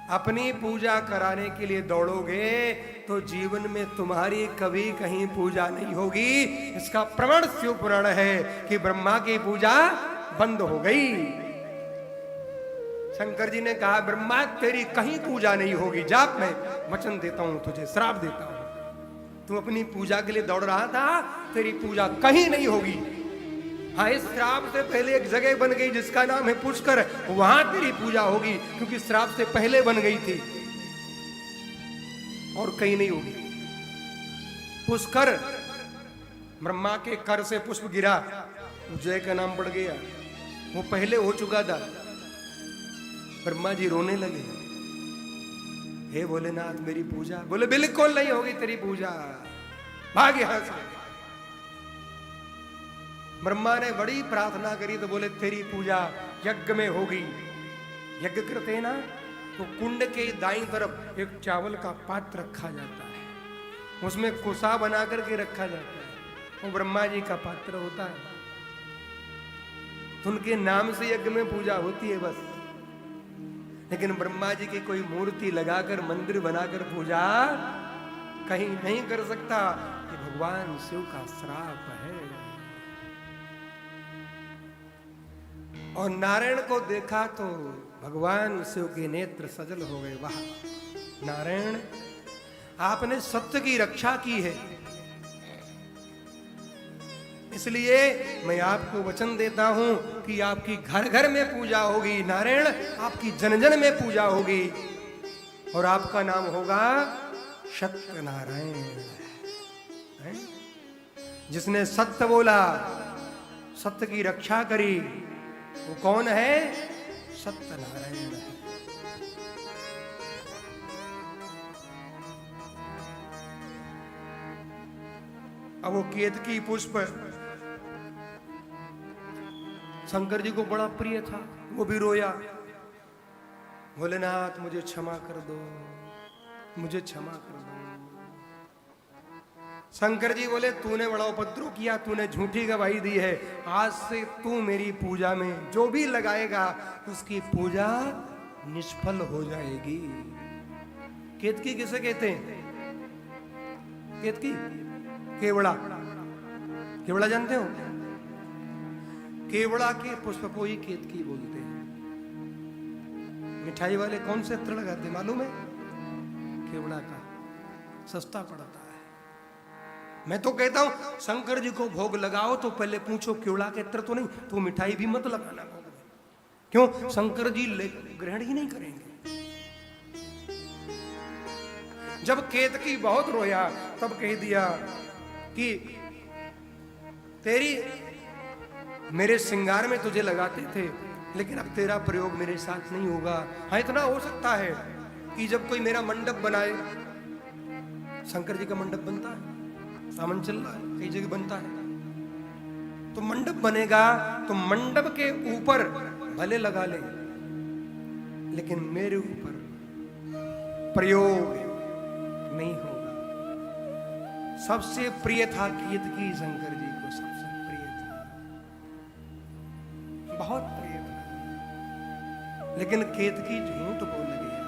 अपनी पूजा कराने के लिए दौड़ोगे तो जीवन में तुम्हारी कभी कहीं पूजा नहीं होगी। इसका प्रमाण शिव पुराण है कि ब्रह्मा की पूजा बंद हो गई। शंकर जी ने कहा ब्रह्मा तेरी कहीं पूजा नहीं होगी, जा मैं वचन देता हूं तुझे, श्राप देता हूं। तू अपनी पूजा के लिए दौड़ रहा था, तेरी पूजा कहीं नहीं होगी। हाँ, इस श्राप से पहले एक जगह बन गई जिसका नाम है पुष्कर, वहां तेरी पूजा होगी, क्योंकि श्राप से पहले बन गई थी, और कहीं नहीं होगी। पुष्कर, ब्रह्मा के कर से पुष्प गिरा, जय का नाम पड़ गया, वो पहले हो चुका था। ब्रह्मा जी रोने लगे, हे भोलेनाथ मेरी पूजा। बोले बिल्कुल नहीं होगी तेरी पूजा, भाग यहां से। ब्रह्मा ने बड़ी प्रार्थना करी तो बोले तेरी पूजा यज्ञ में होगी। यज्ञ करते ना तो कुंड के दाईं तरफ एक चावल का पात्र रखा जाता है, उसमें कुसा बना करके रखा जाता है, वो ब्रह्मा जी का पात्र होता है। तो उनके नाम से यज्ञ में पूजा होती है बस। लेकिन ब्रह्मा जी की कोई मूर्ति लगाकर मंदिर बनाकर पूजा कहीं नहीं कर सकता, ये भगवान शिव का श्राप है। और नारायण को देखा तो भगवान शिव के नेत्र सजल हो गए। वाह नारायण, आपने सत्य की रक्षा की है, इसलिए मैं आपको वचन देता हूं कि आपकी घर घर में पूजा होगी। नारायण, आपकी जन जन में पूजा होगी, और आपका नाम होगा सत्यनारायण। जिसने सत्य बोला, सत्य की रक्षा करी, वो कौन है? सत्यनारायण है। अब वो केतकी पुष्प शंकर जी को बड़ा प्रिय था, वो भी रोया, भोलेनाथ मुझे क्षमा कर दो, मुझे क्षमा कर दो। शंकर जी बोले तूने बड़ा उपद्रव किया, तूने झूठी गवाही दी है, आज से तू मेरी पूजा में जो भी लगाएगा उसकी पूजा निष्फल हो जाएगी। केतकी किसे कहते हैं? केतकी, केवड़ा, केवड़ा जानते हो? केवड़ा के पुष्प को ही केतकी बोलते हैं। मिठाई वाले कौन से इत्र लगाते मालूम है? केवड़ा का, सस्ता पड़ता है। मैं तो कहता हूं शंकर जी को भोग लगाओ तो पहले पूछो केवड़ा के इत्र तो नहीं, तो मिठाई भी मत लगाना भोग में। क्यों? शंकर जी ग्रहण ही नहीं करेंगे। जब केतकी बहुत रोया तब कह दिया कि तेरी मेरे श्रृंगार में तुझे लगाते थे, लेकिन अब तेरा प्रयोग मेरे साथ नहीं होगा। हाँ, इतना हो सकता है कि जब कोई मेरा मंडप बनाए, शंकर जी का मंडप बनता है, सामान चल रहा है, कई जगह बनता है, तो मंडप बनेगा तो मंडप के ऊपर भले लगा ले, लेकिन मेरे ऊपर प्रयोग नहीं होगा। सबसे प्रिय था केतकी, शंकर जी को सबसे प्रिय था, बहुत प्रिय था। लेकिन केतकी झूठ बोल गया।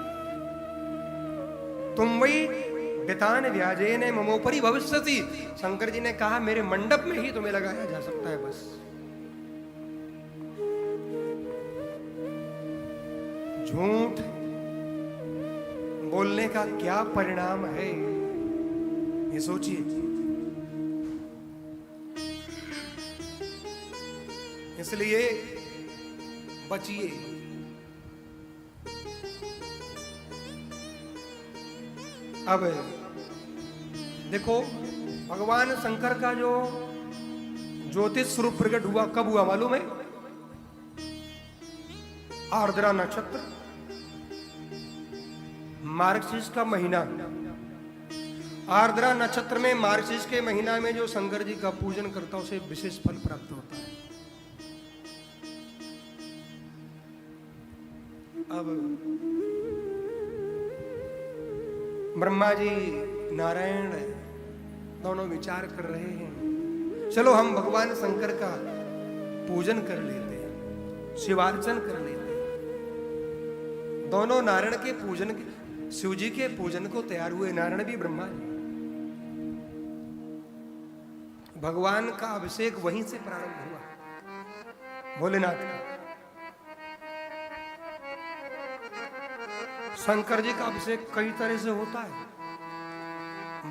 तुम वही वितान व्याजेन ममोपरि भविष्यति, शंकर जी ने कहा मेरे मंडप में ही तुम्हें लगाया जा सकता है बस। झूठ बोलने का क्या परिणाम है, ये सोचिए। इसलिए बचिए। अब देखो, भगवान शंकर का जो ज्योतिष स्वरूप प्रकट हुआ कब हुआ मालूम है? आर्द्रा नक्षत्र, मार्गशीर्ष का महीना। आर्द्रा नक्षत्र में मार्गशीर्ष के महीना में जो शंकर जी का पूजन करता है उसे विशेष फल प्राप्त होता है। अब ब्रह्मा जी नारायण दोनों विचार कर रहे हैं, चलो हम भगवान शंकर का पूजन कर लेते हैं, शिवार्चन कर लेते हैं। दोनों नारायण के पूजन, शिव जी के पूजन को तैयार हुए, नारायण भी ब्रह्मा जी। भगवान का अभिषेक वहीं से प्रारंभ हुआ, भोलेनाथ का। शंकर जी का अभिषेक कई तरह से होता है,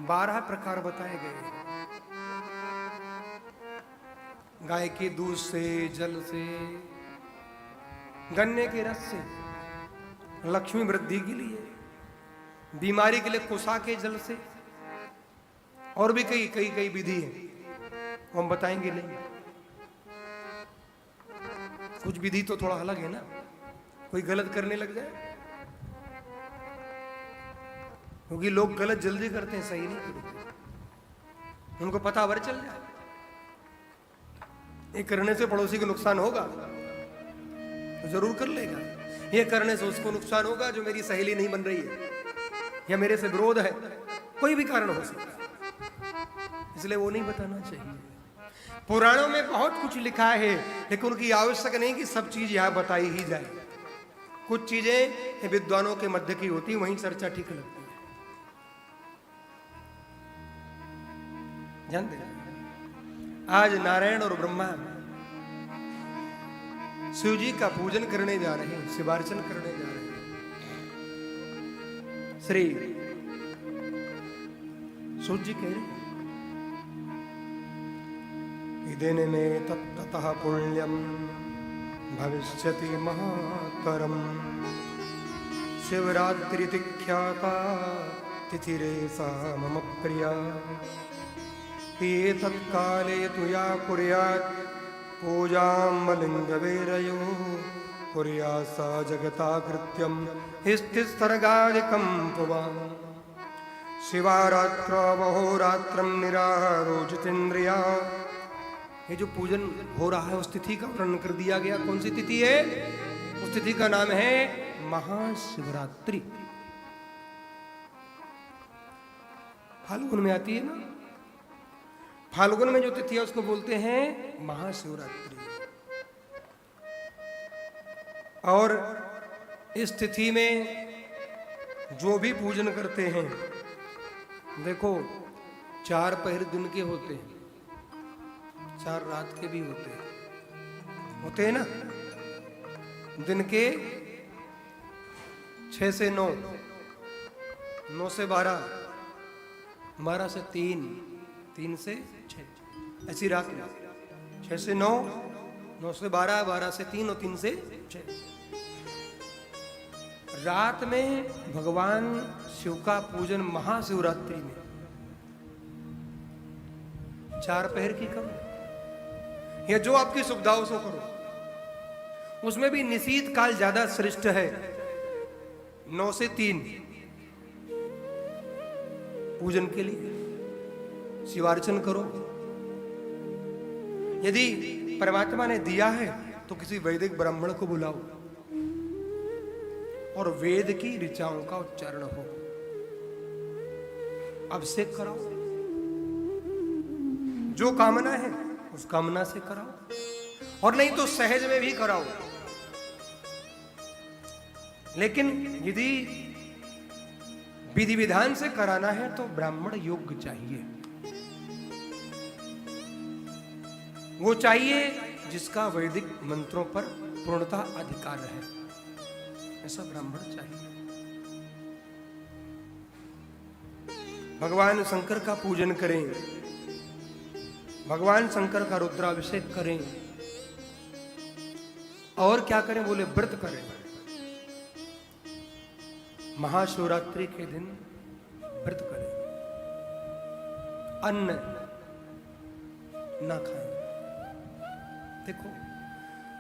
12 प्रकार बताए गए हैं। गाय के दूध से, जल से, गन्ने के रस से, लक्ष्मी वृद्धि के लिए, बीमारी के लिए कुशा के जल से, और भी कई कई कई विधि है, हम बताएंगे नहीं। कुछ विधि तो थोड़ा अलग है ना, कोई गलत करने लग जाए, क्योंकि लोग गलत जल्दी करते हैं, सही नहीं करते। उनको पता वर चल जाए ये करने से पड़ोसी को नुकसान होगा तो जरूर कर लेगा, ये करने से उसको नुकसान होगा जो मेरी सहेली नहीं बन रही है या मेरे से विरोध है, कोई भी कारण हो सकता है, इसलिए वो नहीं बताना चाहिए। पुराणों में बहुत कुछ लिखा है, लेकिन उनकी आवश्यक नहीं कि सब चीज यहां बताई ही जाए। कुछ चीजें विद्वानों के मध्य की होती, वहीं चर्चा ठीक लगती है। जानते हैं, आज नारायण और ब्रह्मा शिव जी का पूजन करने जा रहे हैं, शिवार्चन करने जा रहे हैं। श्री सूर्य जी कह रहे हैं, दिन में तत्तः पुण्यम भविष्यति महातरम, शिवरात्रि ख्याता तिथिरेसा मम प्रिया, ये तत्काले तुया कुर्यात् पूजां लिंगवेरयो, कुर्या सा जगता कृत्यम स्थिस्तर्गादिकं पुवां, शिवारात्र वहोरात्रं निराहारो जितेन्द्रिया। ये जो पूजन हो रहा है उस तिथि का वर्णन कर दिया गया। कौन सी तिथि है? उस तिथि का नाम है महाशिवरात्रि। फाल्गुन में आती है ना, फाल्गुन में जो तिथि है उसको बोलते हैं महाशिवरात्रि। और इस तिथि में जो भी पूजन करते हैं, देखो 4 पहर दिन के होते हैं, 4 रात के भी होते हैं ना। दिन के 6 से 9, 9 से 12, 12 से 3, 3 से 6, ऐसी रात में 6 से 9, 9 से 12, 12 से 3 और 3 से 6। रात में भगवान शिव का पूजन महाशिवरात्रि में 4 पहर की करो या जो आपकी सुविधा हो सो करो। उसमें भी निशीत काल ज्यादा श्रेष्ठ है, 9 से 3 पूजन के लिए शिवार्चन करो। यदि परमात्मा ने दिया है तो किसी वैदिक ब्राह्मण को बुलाओ और वेद की ऋचाओं का उच्चारण हो, अभिषेक कराओ। जो कामना है उस कामना से कराओ, और नहीं तो सहज में भी कराओ। लेकिन यदि विधि विधान से कराना है तो ब्राह्मण योग्य चाहिए। वो चाहिए जिसका वैदिक मंत्रों पर पूर्णतः अधिकार है, ऐसा ब्राह्मण चाहिए। भगवान शंकर का पूजन करें, भगवान शंकर का रुद्राभिषेक करें, और क्या करें? बोले व्रत करें। महाशिवरात्रि के दिन व्रत करें, अन्न ना खाएं। देखो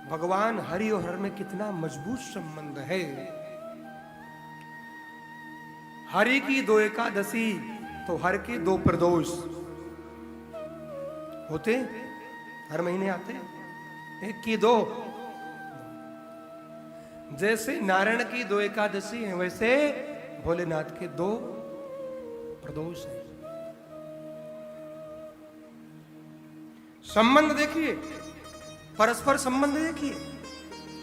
भगवान हरि और हर में कितना मजबूत संबंध है। हरि की 2 एकादशी तो हर के 2 प्रदोष होते, हर महीने आते, 1 की 2। जैसे नारायण की 2 एकादशी है, वैसे भोलेनाथ के 2 प्रदोष है। संबंध देखिए, परस्पर संबंध देखिए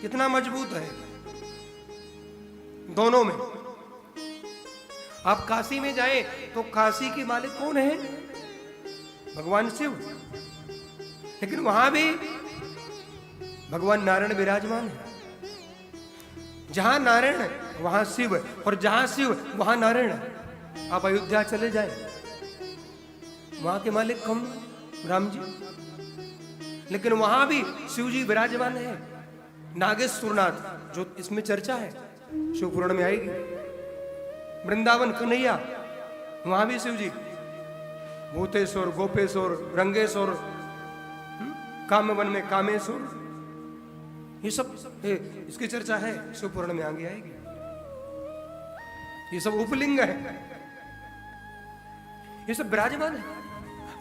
कितना मजबूत है। दोनों में। आप काशी में जाएं तो काशी के मालिक कौन है? भगवान शिव। लेकिन वहां भी भगवान नारायण विराजमान है। जहां नारायण वहां शिव, और जहां शिव वहां नारायण। आप अयोध्या चले जाएं, वहां के मालिक कौन? राम जी। लेकिन वहां भी शिव जी विराजमान है। नागेश्वरनाथ जो इसमें चर्चा है, शिव पुराण में आएगी। वृंदावन कन्हैया, वहां भी शिव जी। भूतेश्वर, गोपेश्वर, रंगेश्वर, कामवन में कामेश्वर, ये सब इसकी चर्चा है, शिव पुराण में आगे आएगी। ये सब उपलिंग है, ये सब विराजमान है।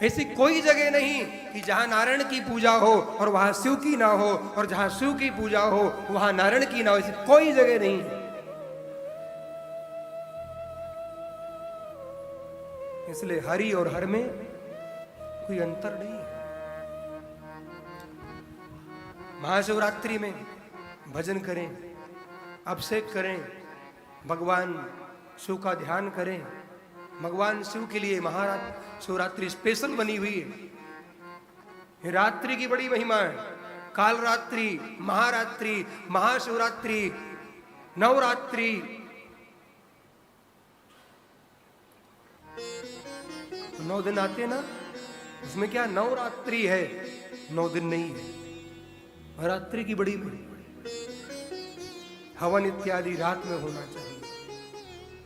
ऐसी कोई जगह नहीं कि जहां नारायण की पूजा हो और वहां शिव की ना हो, और जहां शिव की पूजा हो वहां नारायण की ना हो। ऐसी कोई जगह नहीं है। इसलिए हरि और हर में कोई अंतर नहीं है। महाशिवरात्रि में भजन करें, अभिषेक करें, भगवान शिव का ध्यान करें। भगवान शिव के लिए महाशिवरात्रि स्पेशल बनी हुई है। रात्रि की बड़ी महिमा है। काल रात्रि, महारात्रि, महाशिवरात्रि, नवरात्रि, तो 9 दिन आते ना, उसमें क्या नवरात्रि है, 9 दिन नहीं है। रात्रि की बड़ी महिमा। हवन इत्यादि रात में होना चाहिए,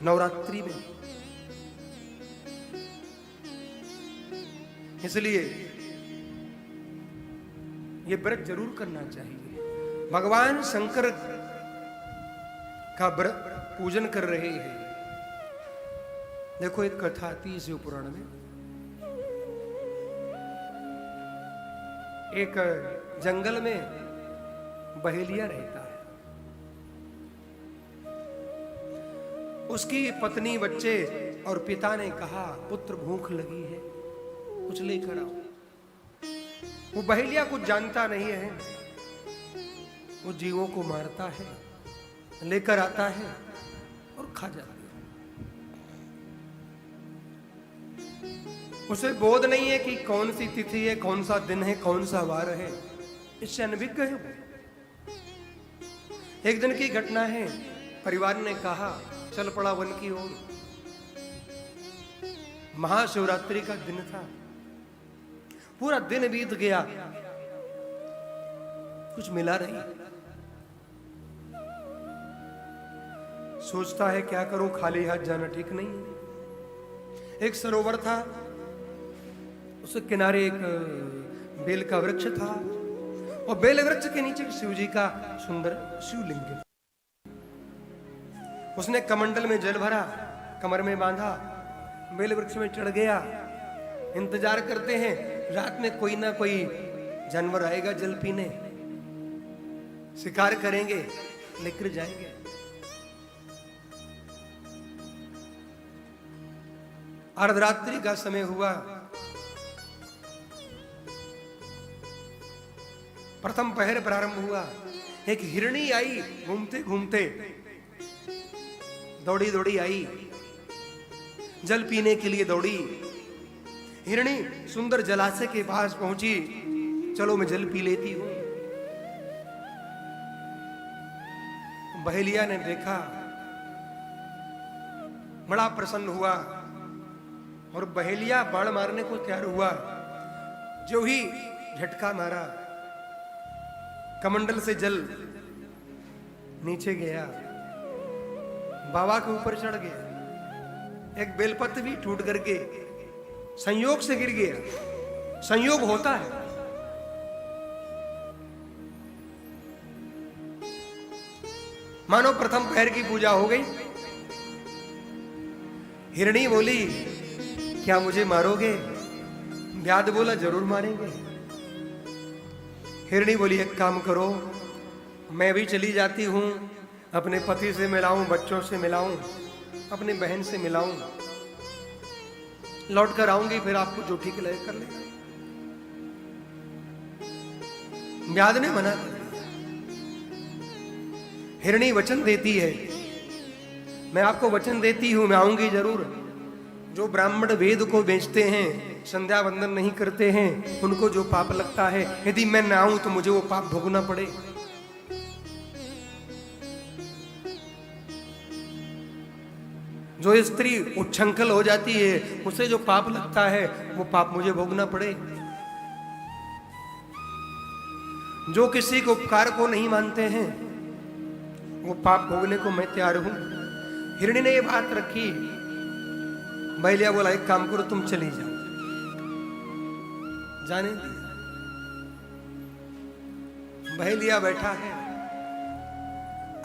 नवरात्रि में। इसलिए ये व्रत जरूर करना चाहिए। भगवान शंकर का पूजन कर रहे हैं। देखो एक कथा आती है शिव पुराण में। एक जंगल में बहेलिया रहता है। उसकी पत्नी, बच्चे और पिता ने कहा, पुत्र भूख लगी है, कुछ लेकर आओ। वो बहेलिया कुछ जानता नहीं है, वो जीवों को मारता है, लेकर आता है और खा जाता है। उसे बोध नहीं है कि कौन सी तिथि है, कौन सा दिन है, कौन सा वार है। इससे अनभिज्ञ है वो। एक दिन की घटना है, परिवार ने कहा चल पड़ा वन की ओर। महाशिवरात्रि का दिन था। पूरा दिन बीत गया, कुछ मिला नहीं। सोचता है क्या करूं, खाली हाथ जाना ठीक नहीं है। एक सरोवर था, उसके किनारे एक बेल का वृक्ष था, और बेल वृक्ष के नीचे शिव जी का सुंदर शिवलिंग। उसने कमंडल में जल भरा, कमर में बांधा, बेल वृक्ष में चढ़ गया। इंतजार करते हैं, रात में कोई ना कोई जानवर आएगा जल पीने, शिकार करेंगे, लेकर जाएंगे। अर्धरात्रि का समय हुआ। प्रथम पहर प्रारंभ हुआ। एक हिरणी आई, घूमते घूमते दौड़ी दौड़ी आई, जल पीने के लिए दौड़ी। हिरणी सुंदर जलाशय के पास पहुंची। चलो मैं जल पी लेती हूं। बहेलिया ने देखा, बड़ा प्रसन्न हुआ और बहेलिया बाण मारने को तैयार हुआ। जो ही झटका मारा, कमंडल से जल नीचे गया, बाबा के ऊपर चढ़ गया। एक बेलपत्र भी टूट करके संयोग से गिर गया। संयोग होता है। मानो प्रथम पहर की पूजा हो गई। हिरणी बोली, क्या मुझे मारोगे? व्याध बोला, जरूर मारेंगे। हिरणी बोली, एक काम करो, मैं भी चली जाती हूं, अपने पति से मिलाऊं, बच्चों से मिलाऊं, अपनी बहन से मिलाऊं, लौट कर आऊंगी, फिर आपको जो ठीक लगे कर लेना। व्याध ने मना कर दिया। हिरणी वचन देती है मैं आपको वचन देती हूं, मैं आऊंगी जरूर। जो ब्राह्मण वेद को बेचते हैं, संध्या वंदन नहीं करते हैं, उनको जो पाप लगता है, यदि मैं ना आऊं तो मुझे वो पाप भोगना पड़े। जो स्त्री उच्छृंखल हो जाती है, उसे जो पाप लगता है, वो पाप मुझे भोगना पड़े। जो किसी के उपकार को नहीं मानते हैं, वो पाप भोगने को मैं तैयार हूं। हिरणी ने ये बात रखी। बैलिया बोला एक काम करो, तुम चली जाओ। जाने दिया। बैलिया बैठा है।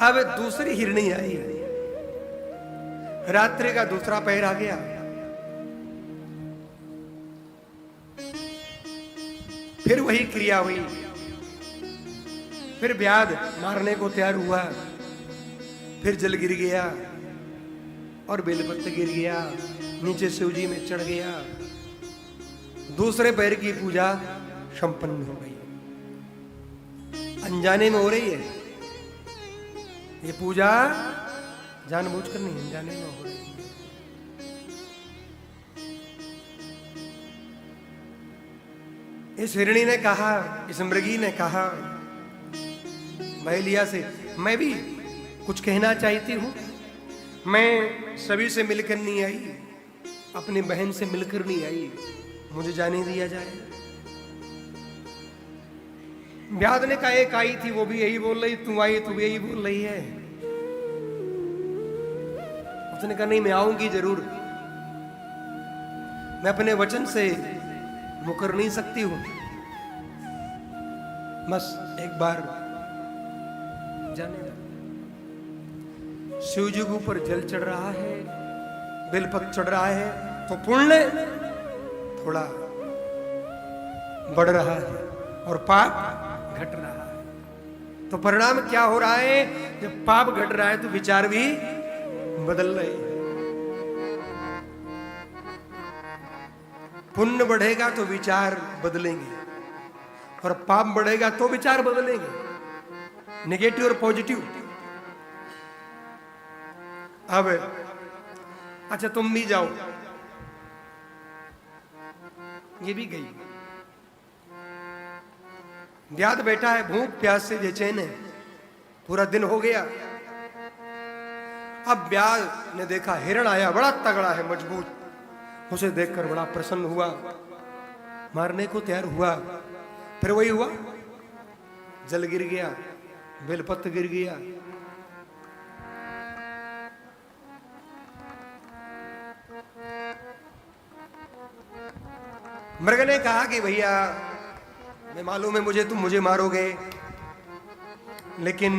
अब दूसरी हिरणी आई। रात्रि का दूसरा पहर आ गया। फिर वही क्रिया हुई। फिर व्याध मारने को तैयार हुआ। फिर जल गिर गया और बेलपत्र गिर गया, नीचे शिवजी में चढ़ गया। दूसरे पैर की पूजा संपन्न हो गई। अनजाने में हो रही है ये पूजा, जानबूझकर नहीं, अनजाने में हो रही है। इस हिरणी ने कहा, इस मृगी ने कहा बैलिया से, मैं भी कुछ कहना चाहती हूं। मैं सभी से मिलकर नहीं आई, अपनी बहन से मिलकर नहीं आई, मुझे जाने दिया जाए। व्याध ने कहा एक आई थी, वो भी यही बोल रही, तू आई तू भी यही बोल रही है। उसने कहा नहीं, मैं आऊंगी जरूर, मैं अपने वचन से मुकर नहीं सकती हूं। बस एक बार जाने दो। शिव जी के ऊपर जल चढ़ रहा है, बेलपत्र चढ़ रहा है, तो पुण्य थोड़ा बढ़ रहा है और पाप घट रहा है। तो परिणाम क्या हो रहा है? जब पाप घट रहा है तो विचार भी बदल रहे हैं। पुण्य बढ़ेगा तो विचार बदलेंगे और पाप बढ़ेगा तो विचार बदलेंगे, नेगेटिव और पॉजिटिव। अब अच्छा तुम भी जाओ, ये भी गई। व्याध बैठा है, भूख प्यास से बेचैन है, पूरा दिन हो गया। अब व्याध ने देखा हिरण आया, बड़ा तगड़ा है, मजबूत। उसे देखकर बड़ा प्रसन्न हुआ, मारने को तैयार हुआ। फिर वही हुआ, जल गिर गया, बेलपत्र गिर गया। मृग ने कहा कि भैया मैं मालूम है मुझे, तुम मुझे मारोगे, लेकिन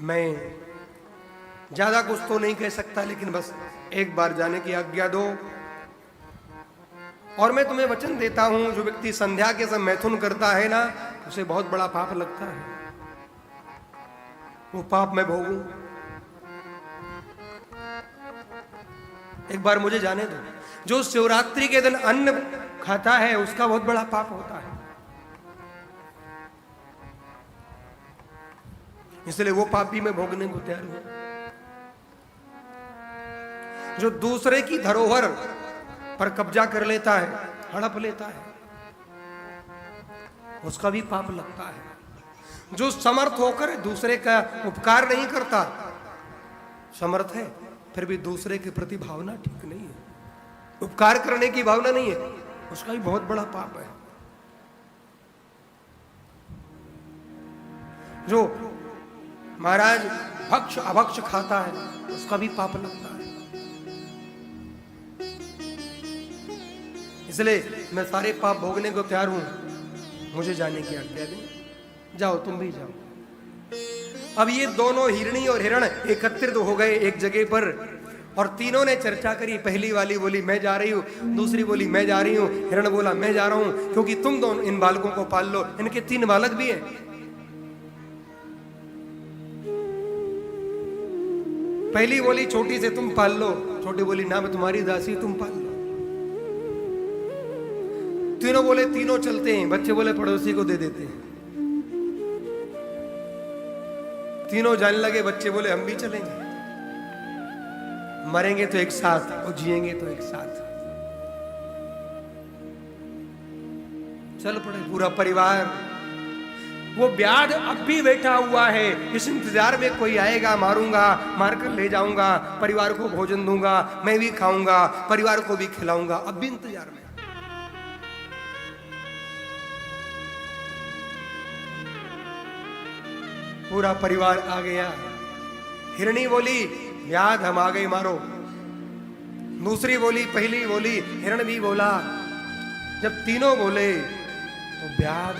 मैं ज्यादा कुछ तो नहीं कह सकता, लेकिन बस एक बार जाने की आज्ञा दो। और मैं तुम्हें वचन देता हूं, जो व्यक्ति संध्या के समय मैथुन करता है ना, उसे बहुत बड़ा पाप लगता है, वो पाप मैं भोगूं। एक बार मुझे जाने दो। जो शिवरात्रि के दिन अन्न खाता है उसका बहुत बड़ा पाप होता है, इसलिए वो पाप भी मैं भोगने को तैयार हूं। जो दूसरे की धरोहर पर कब्जा कर लेता है, हड़प लेता है, उसका भी पाप लगता है। जो समर्थ होकर दूसरे का उपकार नहीं करता, समर्थ है फिर भी दूसरे के प्रति भावना ठीक नहीं है, उपकार करने की भावना नहीं है, उसका भी बहुत बड़ा पाप है। जो महाराज भक्ष अभक्ष खाता है, उसका भी पाप लगता है। इसलिए मैं सारे पाप भोगने को तैयार हूं, मुझे जाने की आज्ञा दें। जाओ, तुम भी जाओ। अब ये दोनों हिरणी और हिरण एकत्रित हो गए एक जगह पर, और तीनों ने चर्चा करी। पहली वाली बोली मैं जा रही हूं, दूसरी बोली मैं जा रही हूं, हिरण बोला मैं जा रहा हूं, क्योंकि तुम दोनों इन बालकों को पाल लो, इनके 3 बालक भी हैं। पहली बोली छोटी से तुम पाल लो, छोटी बोली ना मैं तुम्हारी दासी, तुम पाल लो। तीनों बोले तीनों चलते हैं, बच्चे बोले पड़ोसी को दे देते हैं। तीनों जाने लगे, बच्चे बोले हम भी चलेंगे। मरेंगे तो एक साथ और जिएंगे तो एक साथ। चल पड़े पूरा परिवार। वो व्याध अब भी बैठा हुआ है, इस इंतजार में कोई आएगा, मारूंगा, मारकर ले जाऊंगा, परिवार को भोजन दूंगा, मैं भी खाऊंगा, परिवार को भी खिलाऊंगा, अब भी इंतजार में। पूरा परिवार आ गया। हिरणी बोली, व्याध हम आ गए, मारो। दूसरी बोली, पहली बोली, हिरण भी बोला। जब तीनों बोले तो व्याध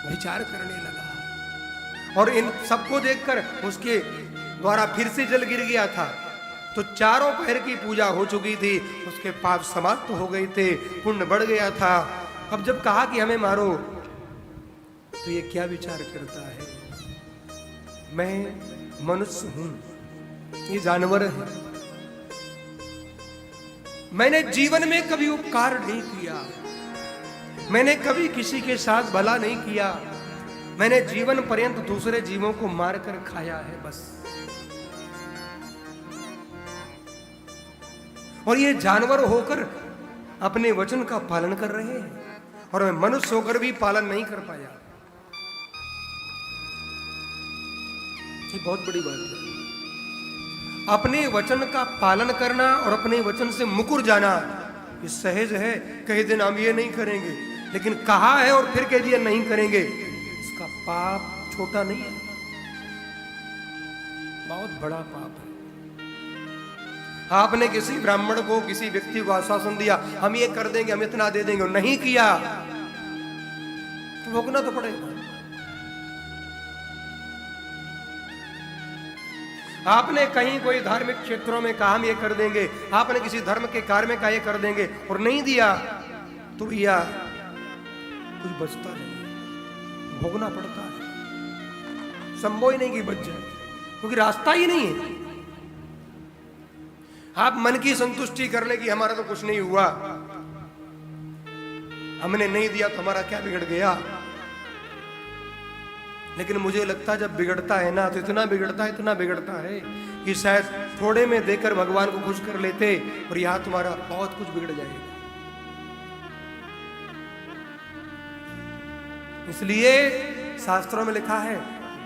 विचार करने लगा, और इन सबको देखकर उसके द्वारा फिर से जल गिर गया था। तो चारों पहर की पूजा हो चुकी थी, उसके पाप समाप्त हो गए थे, पुण्य बढ़ गया था। अब जब कहा कि हमें मारो, तो ये क्या विचार करता है, मैं मनुष्य हूं, ये जानवर है, मैंने जीवन में कभी उपकार नहीं किया, मैंने कभी किसी के साथ भला नहीं किया, मैंने जीवन पर्यंत दूसरे जीवों को मारकर खाया है बस। और ये जानवर होकर अपने वचन का पालन कर रहे हैं, और मैं मनुष्य होकर भी पालन नहीं कर पाया। ये बहुत बड़ी बात है। अपने वचन का पालन करना और अपने वचन से मुकर जाना ये सहज है। कई दिन हम ये नहीं करेंगे, लेकिन कहा है और फिर कह दिया नहीं करेंगे, इसका पाप छोटा नहीं है, बहुत बड़ा पाप है। आपने किसी ब्राह्मण को, किसी व्यक्ति को आश्वासन दिया, हम ये कर देंगे, हम इतना दे देंगे, नहीं किया तो भोगना तो पड़ेगा। आपने कहीं कोई धार्मिक क्षेत्रों में कहा हम ये कर देंगे, आपने किसी धर्म के कार्य में कहा ये कर देंगे और नहीं दिया, तो भैया कुछ बचता नहीं, भोगना पड़ता है। संभव ही नहीं कि बच जाए, क्योंकि रास्ता ही नहीं है। आप मन की संतुष्टि कर ले कि हमारा तो कुछ नहीं हुआ, हमने नहीं दिया तो हमारा क्या बिगड़ गया। लेकिन मुझे लगता है जब बिगड़ता है ना, तो इतना बिगड़ता है कि शायद थोड़े में देकर भगवान को खुश कर लेते, और यहां तुम्हारा बहुत कुछ बिगड़ जाएगा। इसलिए शास्त्रों में लिखा है,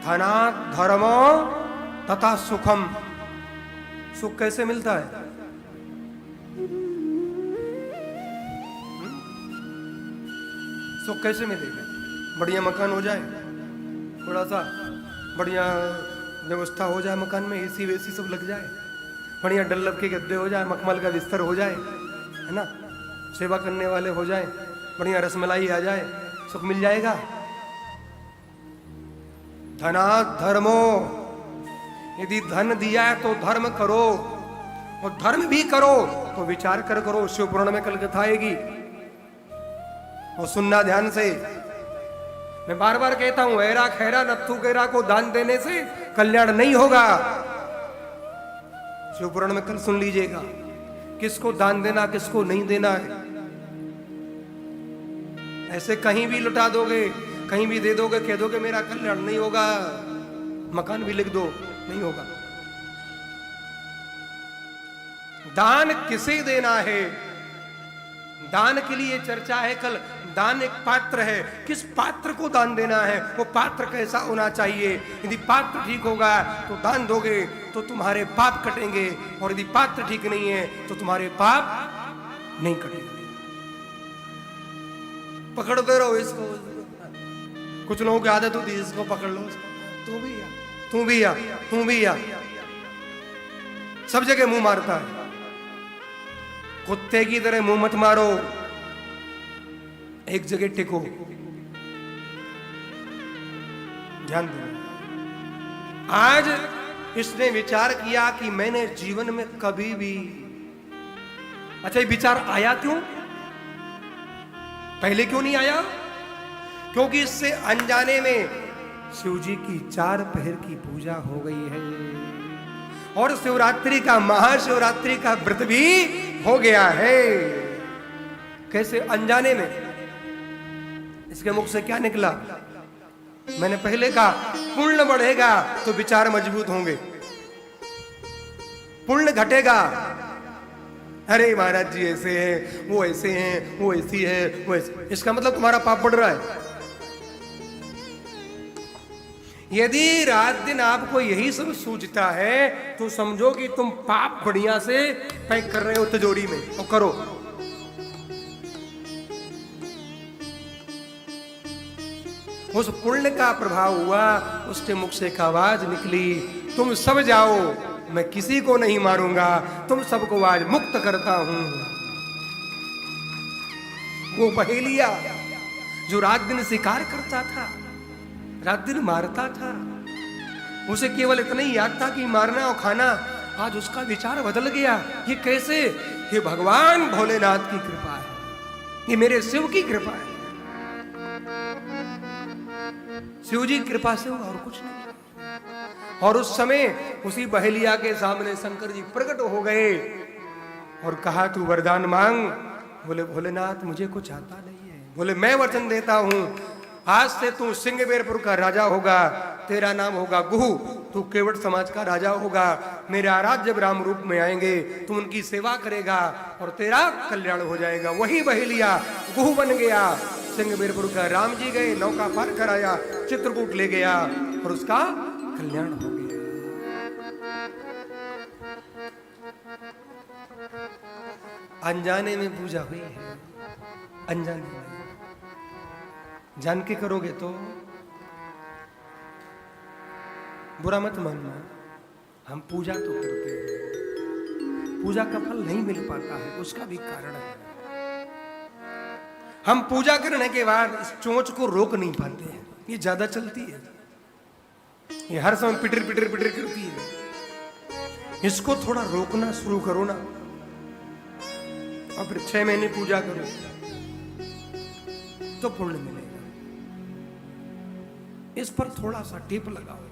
धनात् धर्मो तथा सुखम। सुख कैसे मिलता है? सुख कैसे मिलेगा? बढ़िया मकान हो जाए, थोड़ा सा बढ़िया व्यवस्था हो जाए, मकान में एसी वेसी सब लग जाए, बढ़िया डल्लब के गद्दे हो जाए, मखमल का बिस्तर हो जाए, है ना, सेवा करने वाले हो जाए, बढ़िया रसमलाई आ जाए, सुख मिल जाएगा। धनात् धर्मो, यदि धन दिया है तो धर्म करो, और धर्म भी करो तो विचार कर करो। शिव पुराण में कल कथा आएगी, और सुनना ध्यान से। मैं बार बार कहता हूं, ऐरा खैरा नत्थु गैरा को दान देने से कल्याण नहीं होगा। शिव पुराण में कल सुन लीजिएगा, किसको दान देना, किसको नहीं देना है। ऐसे कहीं भी लुटा दोगे, कहीं भी दे दोगे, कह दोगे मेरा कल्याण नहीं होगा, मकान भी लिख दो, नहीं होगा। दान किसे देना है, दान के लिए चर्चा है कल। दान एक पात्र है, किस पात्र को दान देना है, वो पात्र कैसा होना चाहिए। यदि पात्र ठीक होगा तो दान दोगे तो तुम्हारे पाप कटेंगे, और यदि पात्र ठीक नहीं है तो तुम्हारे पाप नहीं कटेंगे। पकड़ते रहो इसको। कुछ लोगों की आदत होती है, इसको पकड़ लो, तू भी या, तू भी या, तू भी या, सब जगह मुंह मारता है। कुत्ते की तरह मुंह मत मारो, एक जगह टिको, ध्यान दो। आज इसने विचार किया कि मैंने जीवन में कभी भी, अच्छा ये विचार आया क्यों, पहले क्यों नहीं आया? क्योंकि इससे अनजाने में शिव जी की 4 पहर की पूजा हो गई है, और शिवरात्रि का, महाशिवरात्रि का व्रत भी हो गया है। कैसे? अनजाने में। इसके मुख से क्या निकला? मैंने पहले कहा, पुण्य बढ़ेगा तो विचार मजबूत होंगे, पुण्य घटेगा। अरे महाराज जी ऐसे हैं, वो ऐसे हैं, वो ऐसी है, वो ऐसे, इसका मतलब तुम्हारा पाप बढ़ रहा है। यदि रात दिन आपको यही सब सूझता है तो समझो कि तुम पाप बढ़िया से पैक कर रहे हो तिजोरी में, तो करो। उस पुण्य का प्रभाव हुआ, उसके मुख से एक आवाज निकली, तुम सब जाओ, मैं किसी को नहीं मारूंगा, तुम सबको आज मुक्त करता हूं। वो बहेलिया जो रात दिन शिकार करता था, रात दिन मारता था, उसे केवल इतना ही याद था कि मारना और खाना, आज उसका विचार बदल गया। ये कैसे? ये भगवान भोलेनाथ की कृपा है, ये मेरे शिव की कृपा है। शिव जी की कृपा से और कुछ नहीं। और उस समय उसी बहेलिया के सामने शंकर जी प्रकट हो गए और कहा तू वरदान मांग। बोले भोलेनाथ मुझे कुछ आता नहीं है। बोले मैं वचन देता हूं, आज से तू सिंहबेरपुर का राजा होगा, तेरा नाम होगा गुहू, तू केवट समाज का राजा होगा, मेरे आराध्य जब राम रूप में आएंगे तू उनकी सेवा करेगा और तेरा कल्याण हो जाएगा। वही बहेलिया गुहू बन गया। सिंहबेरपुर का राम जी गए, नौका पार कराया, चित्रकूट ले गया और उसका कल्याण हो गया। अनजाने में पूजा हुई है, अनजाने में। जान के करोगे तो बुरा मत मानना, हम पूजा तो करते हैं, पूजा का फल नहीं मिल पाता है, उसका भी कारण है। हम पूजा करने के बाद इस चोंच को रोक नहीं पाते हैं, ये ज्यादा चलती है, ये हर समय पिटर पिटर पिटर करती है। इसको थोड़ा रोकना शुरू करो ना, और फिर 6 महीने पूजा करो तो पुण्य मिलेगा। इस पर थोड़ा सा टिप लगाओ।